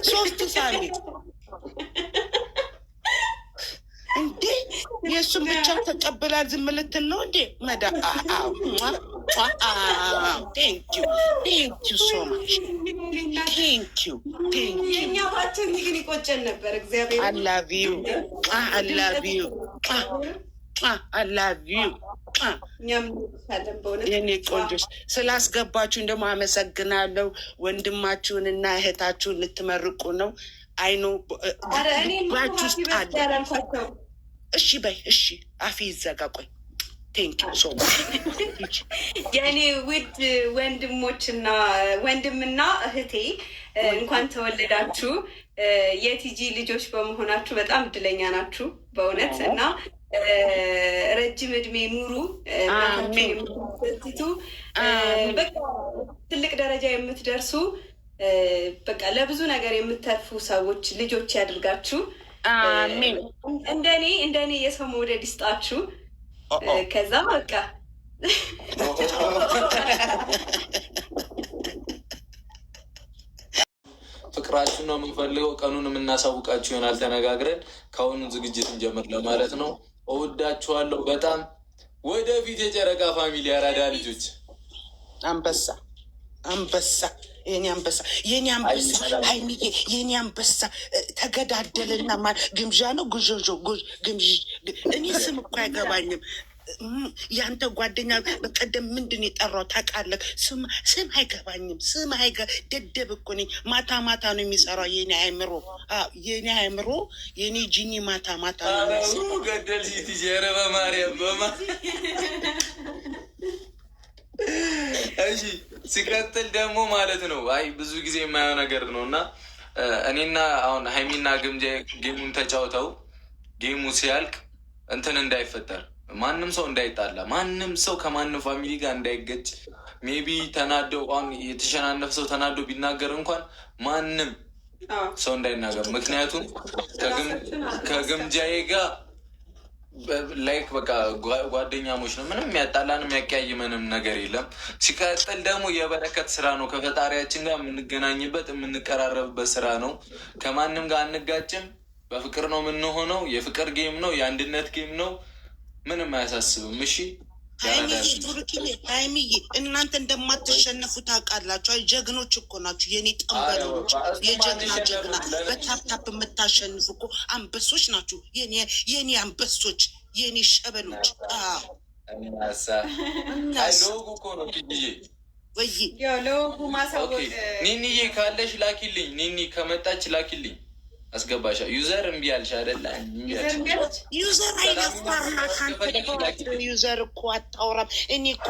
ሶስት ሳሚ እንዴ የእሱን ብቻ ተቀብላ ዝም ልትል ነው እንዴ? መዳ ቴንኪዩ ሶ ማች ቴንኪዩ። የእኛ ባችን ግን ይቆጨን ነበር። እግዚአብሔር አላቪዩ የኔ ቆንጆች ስላስገባችሁን ደግሞ አመሰግናለሁ። ወንድማችሁን እና እህታችሁን ልትመርቁ ነው። አይኖ ባችሁ ውስጥ አለ። እሺ በይ እሺ፣ አፌ ይዘጋ። ቆይ ቴንኪው ሶ ማች የእኔ ውድ ወንድሞችና ወንድምና እህቴ እንኳን ተወለዳችሁ። የቲጂ ልጆች በመሆናችሁ በጣም እድለኛ ናችሁ በእውነት እና ረጅም እድሜ ኑሩ። ቱ በቃ ትልቅ ደረጃ የምትደርሱ በቃ ለብዙ ነገር የምትተርፉ ሰዎች ልጆች ያድርጋችሁ። እንደኔ የሰው መውደድ ይስጣችሁ። ከዛ በቃ ፍቅራችሁን ነው የምንፈልገው። ቀኑን የምናሳውቃችሁ ይሆናል ተነጋግረን። ከአሁኑ ዝግጅት እንጀምር ለማለት ነው። እወዳችኋለሁ በጣም። ወደፊት የጨረቃ ፋሚሊ ያራዳ ልጆች። አንበሳ የኔ አንበሳ ሀይሚዬ የኔ አንበሳ ተገዳደልና ግምዣ ነው እኔ ስም እኮ አይገባኝም። ያንተ ጓደኛ በቀደም ምንድን የጠራው ታውቃለህ? ስም አይገባኝም። ደደብ እኮ ነኝ። ማታ ነው የሚሰራው የኔ አእምሮ የኔ ጂኒ ማታ ነው ገደል ሲትጀረ በማርያም እሺ ሲቀጥል ደግሞ ማለት ነው። አይ ብዙ ጊዜ የማየው ነገር ነው እና እኔና አሁን ሀይሚና ግምጃ ጌሙን ተጫውተው ጌሙ ሲያልቅ እንትን እንዳይፈጠር፣ ማንም ሰው እንዳይጣላ፣ ማንም ሰው ከማንም ፋሚሊ ጋር እንዳይገጭ። ሜቢ ተናደው አሁን የተሸናነፍ ሰው ተናዶ ቢናገር እንኳን ማንም ሰው እንዳይናገር። ምክንያቱም ከግምጃዬ ጋር ላይክ በቃ ጓደኛሞች ነው። ምንም የሚያጣላን የሚያቀያይመንም ነገር የለም። ሲቀጥል ደግሞ የበረከት ስራ ነው። ከፈጣሪያችን ጋር የምንገናኝበት የምንቀራረብበት ስራ ነው። ከማንም ጋር አንጋጭም። በፍቅር ነው የምንሆነው። የፍቅር ጌም ነው፣ የአንድነት ጌም ነው። ምንም አያሳስብም። እሺ ሀይሚዬ እናንተ እንደማትሸነፉ ታውቃላችሁ። አይ ጀግኖች እኮ ናችሁ የኔ ጠንበሎች፣ የጀግና በታፕታፕ የምታሸንፉ እኮ አንበሶች ናችሁ። የኔ አንበሶች፣ የኔ ሸበሎች። ሎጉ እኮ ነው ወይ ለወጉ ማሳወቅ። ኒኒዬ ካለሽ ላኪልኝ። ኒኒ ከመጣች ላኪልኝ። አስገባሻ። ዩዘር እምቢ አልሽ አይደለ? ዩዘር አይደፋርና ዩዘር እኮ አታውራም። እኔ እኮ